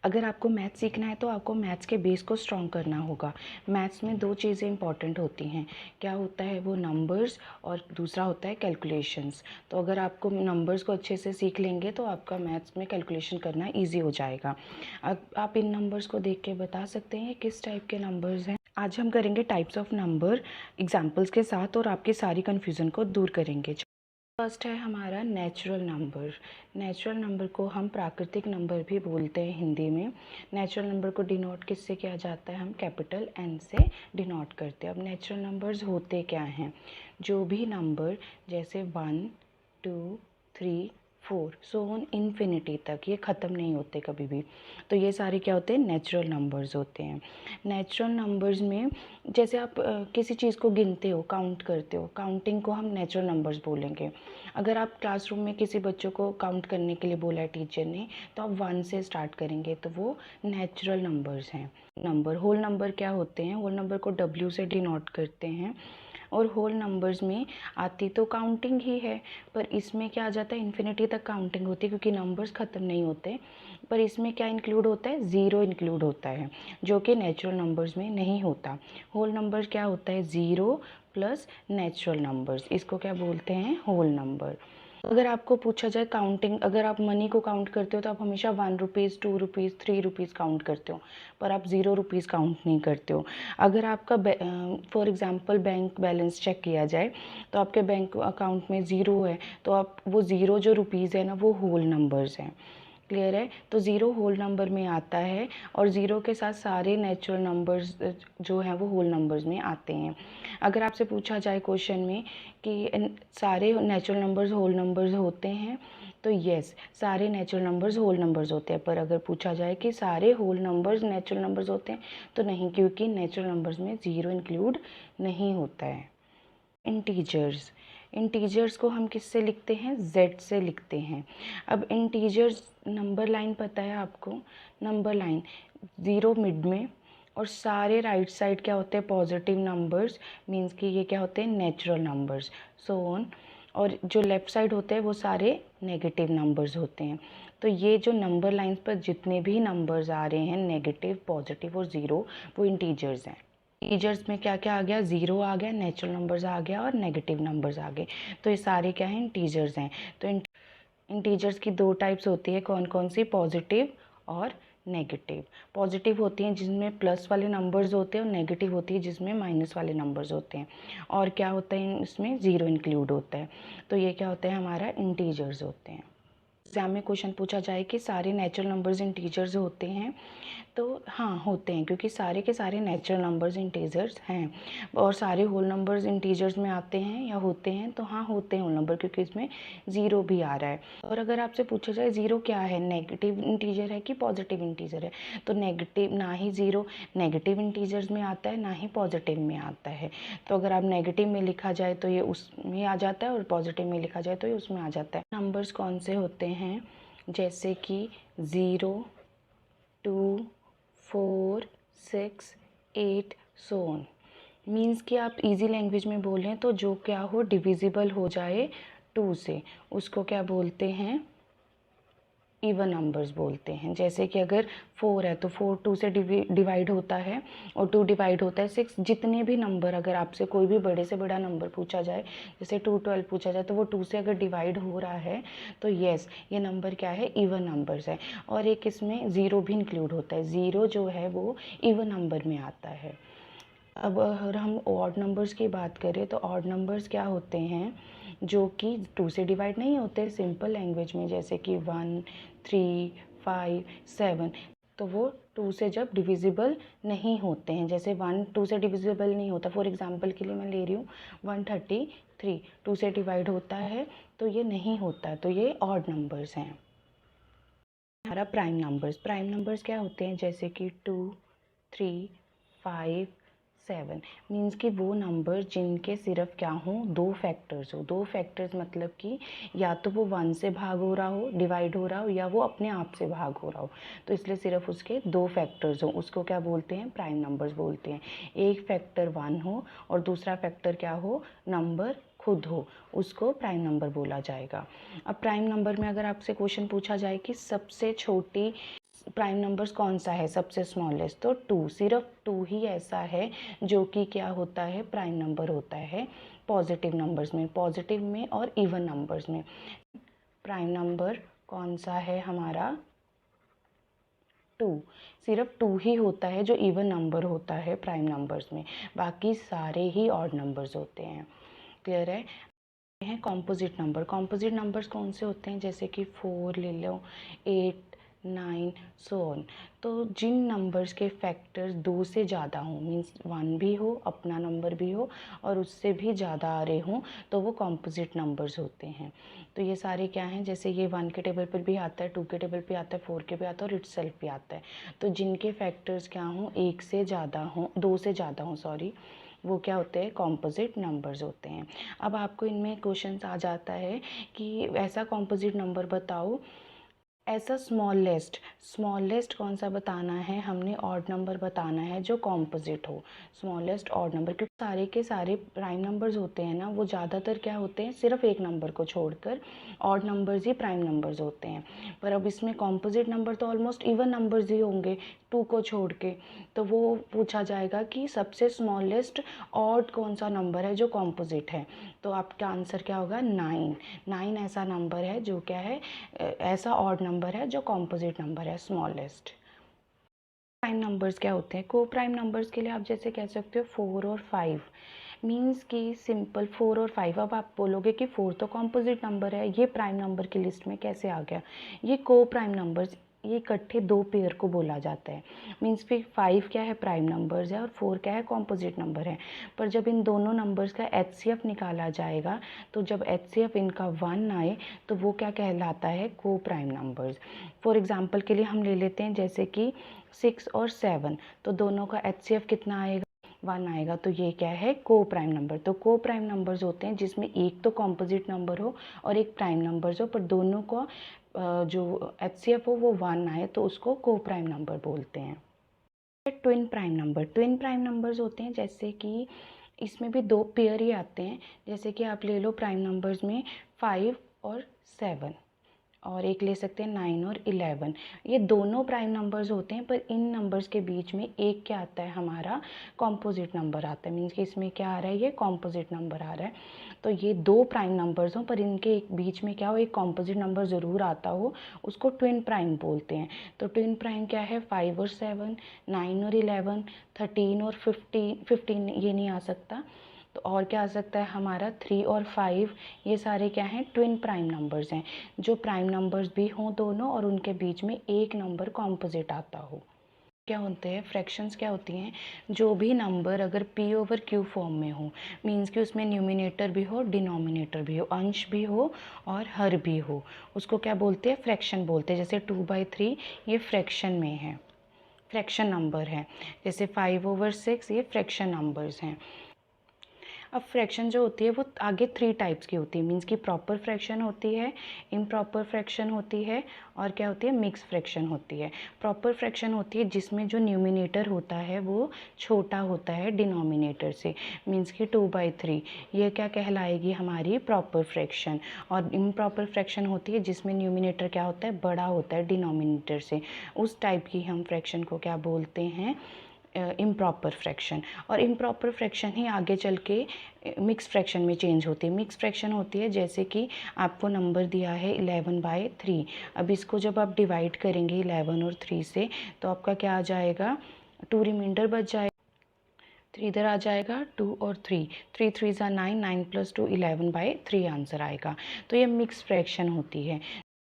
अगर आपको मैथ्स सीखना है तो आपको मैथ्स के बेस को स्ट्रॉन्ग करना होगा। मैथ्स में दो चीज़ें इंपॉर्टेंट होती हैं, क्या होता है वो नंबर्स, और दूसरा होता है कैलकुलेशंस। तो अगर आपको नंबर्स को अच्छे से सीख लेंगे तो आपका मैथ्स में कैलकुलेशन करना ईजी हो जाएगा। अब आप इन नंबर्स को देख के बता सकते हैं किस टाइप के नंबर्स हैं। आज हम करेंगे टाइप्स ऑफ नंबर एग्जाम्पल्स के साथ और आपकी सारी कन्फ्यूज़न को दूर करेंगे। फर्स्ट है हमारा नेचुरल नंबर। नेचुरल नंबर को हम प्राकृतिक नंबर भी बोलते हैं हिंदी में। नेचुरल नंबर को डिनोट किससे किया जाता है? हम कैपिटल एन से डिनोट करते हैं। अब नेचुरल नंबर्स होते क्या हैं? जो भी नंबर जैसे 1 2 3 4 सो ऑन इन्फिनिटी तक, ये ख़त्म नहीं होते कभी भी, तो ये सारे क्या होते हैं? नेचुरल नंबर्स होते हैं। नेचुरल नंबर्स में जैसे आप किसी चीज़ को गिनते हो, काउंट करते हो, काउंटिंग को हम नेचुरल नंबर्स बोलेंगे। अगर आप क्लासरूम में किसी बच्चों को काउंट करने के लिए बोला है टीचर ने, तो आप 1 से स्टार्ट करेंगे, तो वो नेचुरल नंबर्स हैं। नंबर होल नंबर क्या होते हैं? होल नंबर को W से डिनोट करते हैं। और होल नंबर्स में आती तो काउंटिंग ही है, पर इसमें क्या आ जाता है? इन्फिनिटी तक काउंटिंग होती है, क्योंकि नंबर्स ख़त्म नहीं होते। पर इसमें क्या इंक्लूड होता है? ज़ीरो इंक्लूड होता है, जो कि नेचुरल नंबर्स में नहीं होता। होल नंबर्स क्या होता है? ज़ीरो प्लस नेचुरल नंबर्स, इसको क्या बोलते हैं? Whole number. अगर आपको पूछा जाए काउंटिंग, अगर आप मनी को काउंट करते हो तो आप हमेशा 1 रुपीज़ 2 रुपीज़ 3 रुपीज़ काउंट करते हो, पर आप 0 रुपीज़ काउंट नहीं करते हो। अगर आपका for example bank balance check किया जाए तो आपके बैंक अकाउंट में 0 है, तो आप वो 0 जो रुपीज़ है ना, वो होल नंबर्स हैं। क्लियर है? तो ज़ीरो होल नंबर में आता है, और ज़ीरो के साथ सारे नेचुरल नंबर्स जो हैं वो होल नंबर्स में आते हैं। अगर आपसे पूछा जाए क्वेश्चन में कि सारे नेचुरल नंबर्स होल नंबर्स होते हैं, तो यस, सारे नेचुरल नंबर्स होल नंबर्स होते हैं। पर अगर पूछा जाए कि सारे होल नंबर्स नेचुरल नंबर्स होते हैं, तो नहीं, क्योंकि नेचुरल नंबर्स में ज़ीरो इंक्लूड नहीं होता है। इंटीजर्स, इंटीजर्स को हम किससे लिखते हैं? Z से लिखते हैं। अब इंटीजर्स नंबर लाइन पता है आपको? नंबर लाइन 0 मिड में, और सारे राइट साइड क्या होते हैं? पॉजिटिव नंबर्स, मींस कि ये क्या होते हैं? Natural numbers, so on. और जो लेफ़्ट साइड होते हैं वो सारे नेगेटिव नंबर्स होते हैं। तो ये जो नंबर लाइंस पर जितने भी नंबर्स आ रहे हैं, नेगेटिव, पॉजिटिव और ज़ीरो, वो इंटीजर्स हैं। इंटीजर्स में क्या क्या आ गया? ज़ीरो आ गया, नेचुरल नंबर्स आ गया, और नेगेटिव नंबर्स आ गए। तो ये सारे क्या हैं? इंटीजर्स हैं। तो इंटीजर्स की दो टाइप्स होती है, कौन कौन सी? पॉजिटिव और नेगेटिव। पॉजिटिव होती हैं जिसमें प्लस वाले नंबर्स होते हैं, और नेगेटिव होती है जिसमें माइनस वाले नंबर्स होते हैं। और क्या होता है? इसमें ज़ीरो इंक्लूड होता है। तो ये क्या होता है? हमारा इंटीजर्स होते हैं। एग्जाम में क्वेश्चन पूछा जाए कि सारे नेचुरल नंबर्स इंटीजर्स होते हैं, तो हाँ, होते हैं, क्योंकि सारे के सारे नेचुरल नंबर्स इंटीजर्स हैं। और सारे होल नंबर्स इंटीजर्स में आते हैं या होते हैं? तो हाँ, होते हैं होल नंबर, क्योंकि इसमें ज़ीरो भी आ रहा है। और अगर आपसे पूछा जाए ज़ीरो क्या है, नेगेटिव इंटीजर है कि पॉजिटिव इंटीजर है, तो नेगेटिव, ना ही ज़ीरो नेगेटिव इंटीजर्स में आता है, ना ही पॉजिटिव में आता है। तो अगर आप नेगेटिव में लिखा जाए तो ये उसमें आ जाता है, और पॉजिटिव में लिखा जाए तो ये उसमें आ जाता है। नंबर्स कौन से होते हैं? जैसे कि 0 2 4 6 8 सो ऑन। मीन्स कि आप इजी लैंग्वेज में बोलें तो जो क्या हो, डिविजिबल हो जाए 2 से, उसको क्या बोलते हैं? इवन नंबर्स बोलते हैं। जैसे कि अगर 4 है तो 4 2 से डिवाइड होता है, और 2 डिवाइड होता है 6। जितने भी नंबर, अगर आपसे कोई भी बड़े से बड़ा नंबर पूछा जाए, जैसे 212 पूछा जाए, तो वो 2 से अगर डिवाइड हो रहा है तो येस, ये नंबर क्या है? इवन नंबर्स है। और एक इसमें ज़ीरो भी इंक्लूड होता है, ज़ीरो जो है वो इवन नंबर में आता है। अब अगर हम ऑड नंबर्स की बात करें तो ऑड नंबर्स क्या होते हैं? जो कि 2 से डिवाइड नहीं होते, सिंपल लैंग्वेज में, जैसे कि 1 3 5 7, तो वो 2 से जब डिविजिबल नहीं होते हैं। जैसे 1 2 से डिविजिबल नहीं होता, फॉर एग्जांपल के लिए मैं ले रही हूँ 133, 2 से डिवाइड होता है तो ये नहीं होता, तो ये ऑड नंबर्स हैं। हमारा प्राइम नंबर्स, प्राइम नंबर्स क्या होते हैं? जैसे कि 2 3 5 7, मीन्स कि वो नंबर जिनके सिर्फ क्या हो? दो फैक्टर्स हो। दो फैक्टर्स मतलब कि या तो वो 1 से भाग हो रहा हो, डिवाइड हो रहा हो, या वो अपने आप से भाग हो रहा हो। तो इसलिए सिर्फ उसके दो फैक्टर्स हो, उसको क्या बोलते हैं? प्राइम नंबर्स बोलते हैं। एक फैक्टर 1 हो और दूसरा फैक्टर क्या हो? नंबर खुद हो, उसको प्राइम नंबर बोला जाएगा। अब प्राइम नंबर में अगर आपसे क्वेश्चन पूछा जाए कि सबसे छोटी प्राइम नंबर्स कौन सा है सबसे स्मॉलेस्ट, तो 2, सिर्फ 2 ही ऐसा है जो कि क्या होता है, प्राइम नंबर होता है पॉजिटिव नंबर्स में, पॉजिटिव में और इवन नंबर्स में। प्राइम नंबर कौन सा है हमारा, 2, सिर्फ 2 ही होता है जो इवन नंबर होता है प्राइम नंबर्स में, बाकी सारे ही ऑड नंबर्स होते हैं। क्लियर है कॉम्पोजिट नंबर, कॉम्पोजिट नंबर्स कौन से होते हैं, जैसे कि 4 ले लो, 8, 9 सो ऑन। तो जिन नंबर्स के फैक्टर्स 2 से ज़्यादा हों, मीन्स 1 भी हो, अपना नंबर भी हो और उससे भी ज़्यादा आ रहे हों, तो वो कॉम्पोजिट नंबर्स होते हैं। तो ये सारे क्या हैं, जैसे ये 1 के टेबल पर भी आता है, 2 के टेबल पे आता है, 4 के भी आता है और इटसेल्फ भी आता है। तो जिनके फैक्टर्स क्या हों, 1 से ज़्यादा हों, 2 से ज़्यादा हों सॉरी, वो क्या होते हैं, कॉम्पोजिट नंबर्स होते हैं। अब आपको इनमें क्वेश्चंस आ जाता है कि ऐसा कॉम्पोजिट नंबर बताओ, ऐसा स्मॉलेस्ट कौन सा बताना है, हमने ऑड नंबर बताना है जो कॉम्पोजिट हो, स्मॉलेस्ट ऑड नंबर, क्योंकि सारे के सारे प्राइम नंबर्स होते हैं ना, वो ज़्यादातर क्या होते हैं, सिर्फ एक नंबर को छोड़कर ऑड नंबर्स ही प्राइम नंबर्स होते हैं। पर अब इसमें कॉम्पोजिट नंबर तो ऑलमोस्ट इवन नंबर्स ही होंगे 2 को छोड़ के, तो वो पूछा जाएगा कि सबसे स्मॉलेस्ट ऑड कौन सा नंबर है जो कॉम्पोजिट है, तो आपका आंसर क्या होगा, 9। 9 ऐसा नंबर है जो क्या है, ऐसा ऑड नंबर है जो कॉम्पोजिट नंबर है स्मॉलेस्ट। प्राइम नंबर्स क्या होते हैं, को प्राइम नंबर्स के लिए आप जैसे कह सकते हो 4 और 5, मीन्स कि सिंपल 4 और 5। अब आप बोलोगे कि 4 तो कॉम्पोजिट नंबर है, ये प्राइम नंबर की लिस्ट में कैसे आ गया, ये को प्राइम नंबर्स, ये इकट्ठे 2 पेयर को बोला जाता है। मीन्स फिर 5 क्या है, प्राइम नंबर्स है और 4 क्या है, कॉम्पोजिट नंबर है। पर जब इन दोनों नंबर्स का HCF निकाला जाएगा, तो जब HCF इनका 1 आए तो वो क्या कहलाता है, को प्राइम नंबर्स। फॉर एग्जांपल के लिए हम ले लेते हैं जैसे कि 6 और 7, तो दोनों का HCF कितना आएगा, 1 आएगा, तो ये क्या है, को प्राइम नंबर। तो को प्राइम नंबर्स होते हैं जिसमें एक तो कॉम्पोजिट नंबर हो और एक प्राइम नंबर्स हो, पर दोनों को जो HCF हो वो 1 आए, तो उसको को प्राइम नंबर बोलते हैं। Twin prime number, twin prime numbers होते हैं जैसे कि इसमें भी 2 पेयर ही आते हैं, जैसे कि आप ले लो प्राइम नंबर्स में 5 और 7, और एक ले सकते हैं 9 और 11। ये दोनों प्राइम नंबर्स होते हैं, पर इन नंबर्स के बीच में एक क्या आता है, हमारा कॉम्पोजिट नंबर आता है, मीन्स कि इसमें क्या आ रहा है, ये कॉम्पोजिट नंबर आ रहा है। तो ये 2 प्राइम नंबर्स हों पर इनके एक बीच में क्या हो, एक कॉम्पोजिट नंबर ज़रूर आता हो, उसको ट्विन प्राइम बोलते हैं। तो ट्विन प्राइम क्या है, 5 और 7, 9 और 11, 13 और 15 ये नहीं आ सकता, तो और क्या आ सकता है हमारा 3 और 5, ये सारे क्या हैं, ट्विन प्राइम नंबर्स हैं, जो प्राइम नंबर्स भी हों दोनों और उनके बीच में एक नंबर कॉम्पोजिट आता हो। क्या होते हैं फ्रैक्शंस, क्या होती हैं, जो भी नंबर अगर P/Q फॉर्म में हो, मीन्स कि उसमें न्यूमिनेटर भी हो, डिनोमिनेटर भी हो, अंश भी हो और हर भी हो, उसको क्या बोलते हैं, फ्रैक्शन बोलते हैं। जैसे 2/3 ये फ्रैक्शन में है, फ्रैक्शन नंबर है, जैसे 5/6 ये फ्रैक्शन नंबर्स हैं। अब फ्रैक्शन जो होती है वो आगे 3 टाइप्स की होती है, मीन्स कि प्रॉपर फ्रैक्शन होती है, इम्प्रॉपर फ्रैक्शन होती है और क्या होती है, मिक्स फ्रैक्शन होती है। प्रॉपर फ्रैक्शन होती है जिसमें जो न्यूमिनेटर होता है वो छोटा होता है डिनोमिनेटर से, मीन्स कि 2/3, ये क्या कहलाएगी, हमारी प्रॉपर फ्रैक्शन। और इम्प्रॉपर फ्रैक्शन होती है जिसमें न्यूमिनेटर क्या होता है, बड़ा होता है डिनोमिनेटर से, उस टाइप की हम फ्रैक्शन को क्या बोलते हैं, इम्प्रॉपर फ्रैक्शन। और इम्प्रॉपर फ्रैक्शन ही आगे चल के मिक्स फ्रैक्शन में चेंज होती है। मिक्स फ्रैक्शन होती है जैसे कि आपको नंबर दिया है 11/3, अब इसको जब आप डिवाइड करेंगे 11 और 3 से, तो आपका क्या आ जाएगा, 2 रिमाइंडर बच जाएगा, 3 इधर आ जाएगा, 2 और 3, 3 3 ज़ा 9, 9 + 2 11/3 आंसर आएगा। तो ये मिक्स फ्रैक्शन होती है।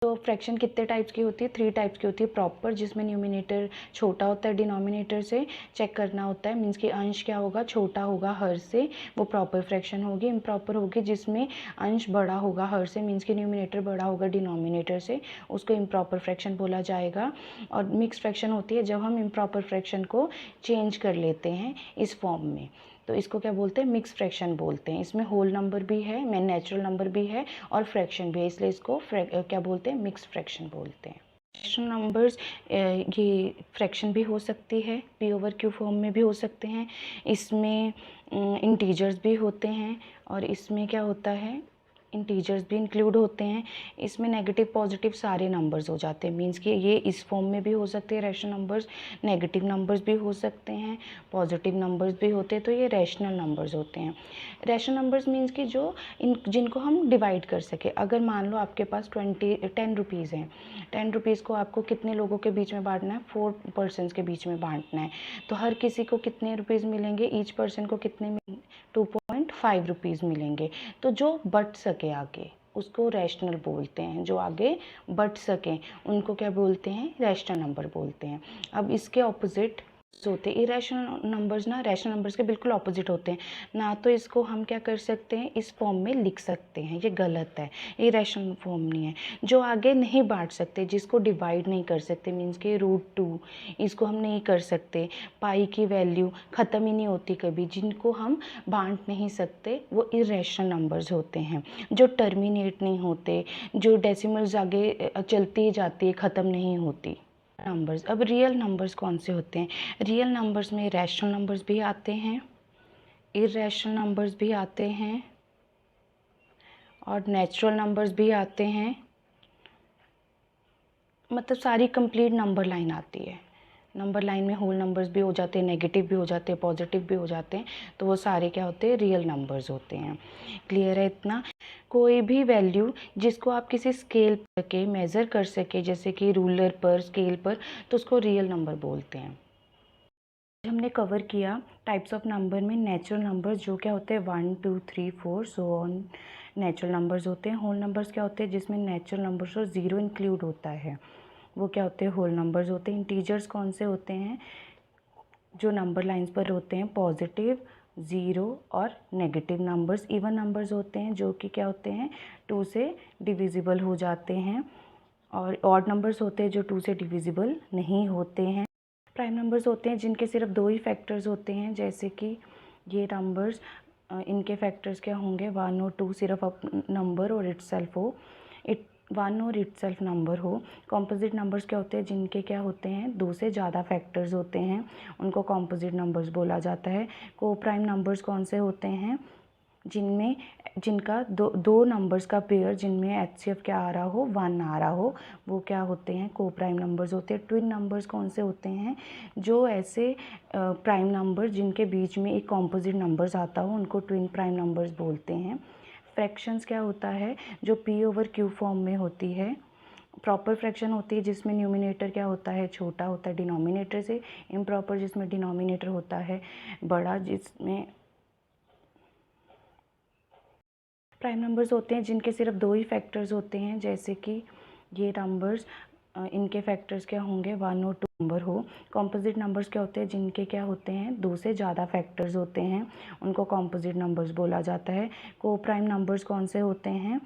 तो फ्रैक्शन कितने टाइप्स की होती है, 3 टाइप्स की होती है। प्रॉपर जिसमें न्यूमिनेटर छोटा होता है डिनोमिनेटर से, चेक करना होता है, मीन्स कि अंश क्या होगा, छोटा होगा हर से, वो प्रॉपर फ्रैक्शन होगी। इम्प्रॉपर होगी जिसमें अंश बड़ा होगा हर से, मीन्स कि न्यूमिनेटर बड़ा होगा डिनोमिनेटर से, उसको इम्प्रॉपर फ्रैक्शन बोला जाएगा। और मिक्स फ्रैक्शन होती है जब हम इम्प्रॉपर फ्रैक्शन को चेंज कर लेते हैं इस फॉर्म में, तो इसको क्या बोलते हैं, मिक्स फ्रैक्शन बोलते हैं। इसमें होल नंबर भी है, मैं नेचुरल नंबर भी है और फ्रैक्शन भी है, इसलिए इसको क्या बोलते हैं, मिक्स फ्रैक्शन बोलते हैं। फ्रैक्शन नंबर्स ये फ्रैक्शन भी हो सकती है, P/Q फॉर्म में भी हो सकते हैं, इसमें इंटीजर्स भी होते हैं और इसमें क्या होता है, इंटीजर्स भी इंक्लूड होते हैं। इसमें नेगेटिव पॉजिटिव सारे नंबर्स हो जाते हैं, मींस कि ये इस फॉर्म में भी हो सकते हैं रैशनल नंबर्स, नेगेटिव नंबर्स भी हो सकते हैं, पॉजिटिव नंबर्स भी होते हैं, तो ये रैशनल नंबर्स होते हैं। रैशनल नंबर्स मींस कि जो जिनको हम डिवाइड कर सके। अगर मान लो आपके पास 10 रुपीज़ हैं, 10 रुपीज़ को आपको कितने लोगों के बीच में बांटना है, 4 पर्सनस के बीच में बांटना है। तो हर किसी को कितने रुपीज़ मिलेंगे, ईच पर्सन को कितने 2.5 रुपीज़ मिलेंगे। तो जो बट सके आगे उसको रैशनल बोलते हैं, जो आगे बढ़ सकें उनको क्या बोलते हैं, रैशनल नंबर बोलते हैं। अब इसके ऑपोजिट होते हैं इरेशनल नंबर्स, ना रैशनल नंबर्स के बिल्कुल ऑपोजिट होते हैं। ना तो इसको हम क्या कर सकते हैं, इस फॉर्म में लिख सकते हैं, ये गलत है, ये रैशनल फॉर्म नहीं है। जो आगे नहीं बांट सकते, जिसको डिवाइड नहीं कर सकते, मीन्स के √2 इसको हम नहीं कर सकते, पाई की वैल्यू ख़त्म ही नहीं होती कभी, जिनको हम बांट नहीं सकते वो इरेशनल नंबर्स होते हैं। जो टर्मिनेट नहीं होते, जो डेसिमल्स आगे चलती ही जाती है, ख़त्म नहीं होती नंबर्स। अब रियल नंबर्स कौन से होते हैं, रियल नंबर्स में रैशनल नंबर्स भी आते हैं, इरेशनल नंबर्स भी आते हैं और नेचुरल नंबर्स भी आते हैं। मतलब सारी कंप्लीट नंबर लाइन आती है। नंबर लाइन में होल नंबर्स भी हो जाते हैं, नेगेटिव भी हो जाते हैं, पॉजिटिव भी हो जाते हैं, तो वो सारे क्या होते हैं, रियल नंबर्स होते हैं। क्लियर है इतना। कोई भी वैल्यू जिसको आप किसी स्केल पर के मेज़र कर सके, जैसे कि रूलर पर, स्केल पर, तो उसको रियल नंबर बोलते हैं। हमने कवर किया टाइप्स ऑफ नंबर में नेचुरल नंबर्स, जो क्या होते हैं 1 2 3 4 सो ऑन, नेचुरल नंबर्स होते हैं। होल नंबर्स क्या होते हैं, जिसमें नेचुरल नंबर्स और ज़ीरो इंक्लूड होता है, वो क्या होते हैं, होल नंबर्स होते हैं। इंटीजर्स कौन से होते हैं, जो नंबर लाइंस पर होते हैं, पॉजिटिव, ज़ीरो और नेगेटिव नंबर्स। इवन नंबर्स होते हैं जो कि क्या होते हैं, 2 से डिविजिबल हो जाते हैं। और ऑड नंबर्स होते हैं जो 2 से डिविजिबल नहीं होते हैं। प्राइम नंबर्स होते हैं जिनके सिर्फ 2 ही फैक्टर्स होते हैं, जैसे कि ये नंबर्स, इनके फैक्टर्स क्या होंगे, 1 और 2 सिर्फ नंबर और इटसेल्फ हो, 1 और इटसेल्फ नंबर हो। कॉम्पोजिट नंबर्स क्या होते हैं, जिनके क्या होते हैं, 2 से ज़्यादा फैक्टर्स होते हैं, उनको कॉम्पोजिट नंबर्स बोला जाता है। को प्राइम नंबर्स कौन से होते हैं, जिनका दो नंबर्स का पेयर जिनमें HCF क्या आ रहा हो, 1 आ रहा हो, वो क्या होते हैं, को प्राइम नंबर्स होते हैं। ट्विन नंबर्स कौन से होते हैं, जो ऐसे प्राइम नंबर जिनके बीच में एक कॉम्पोजिट नंबर्स आता हो, उनको ट्विन प्राइम नंबर्स बोलते हैं। फ्रैक्शंस क्या होता है, जो P/Q फॉर्म में होती है। प्रॉपर फ्रैक्शन होती है जिसमें न्यूमिनेटर क्या होता है, छोटा होता है डिनोमिनेटर से। इम्प्रॉपर जिसमें डिनोमिनेटर होता है बड़ा, जिसमें प्राइम नंबर्स होते हैं जिनके सिर्फ 2 ही फैक्टर्स होते हैं, जैसे कि ये नंबर्स, इनके फैक्टर्स क्या होंगे, 1 और 2 नंबर हो। कॉम्पोजिट नंबर्स क्या होते हैं, जिनके क्या होते हैं, 2 से ज़्यादा फैक्टर्स होते हैं, उनको कॉम्पोजिट नंबर्स बोला जाता है। को प्राइम नंबर्स कौन से होते हैं,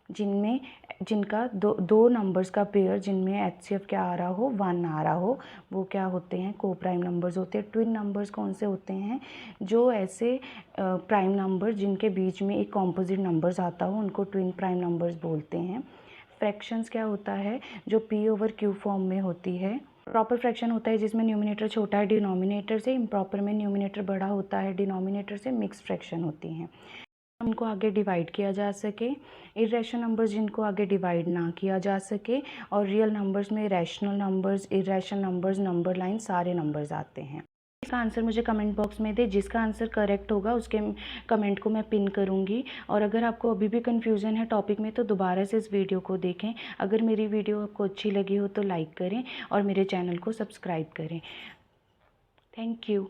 जिनका दो नंबर्स का पेयर जिनमें HCF क्या आ रहा हो, 1 आ रहा हो, वो क्या होते हैं, को प्राइम नंबर्स होते हैं। ट्विन नंबर्स कौन से होते हैं, जो ऐसे प्राइम नंबर जिनके बीच में एक कॉम्पोजिट नंबर्स आता हो, उनको ट्विन प्राइम नंबर्स बोलते हैं। फ्रैक्शंस क्या होता है, जो P/Q फॉर्म में होती है। प्रॉपर फ्रैक्शन होता है जिसमें न्यूमिनेटर छोटा है डिनोमिनेटर से, इम्प्रॉपर में न्यूमिनेटर बड़ा होता है डिनोमिनेटर से, मिक्स फ्रैक्शन होती हैं। उनको आगे डिवाइड किया जा सके, इरेशनल नंबर्स जिनको आगे डिवाइड ना किया जा सके, और रियल नंबर्स में rational numbers, irrational numbers, number line, सारे नंबर्स आते हैं। इसका आंसर मुझे कमेंट बॉक्स में दे, जिसका आंसर करेक्ट होगा उसके कमेंट को मैं पिन करूंगी। और अगर आपको अभी भी कन्फ्यूज़न है टॉपिक में, तो दोबारा से इस वीडियो को देखें। अगर मेरी वीडियो आपको अच्छी लगी हो तो लाइक करें और मेरे चैनल को सब्सक्राइब करें। Thank you.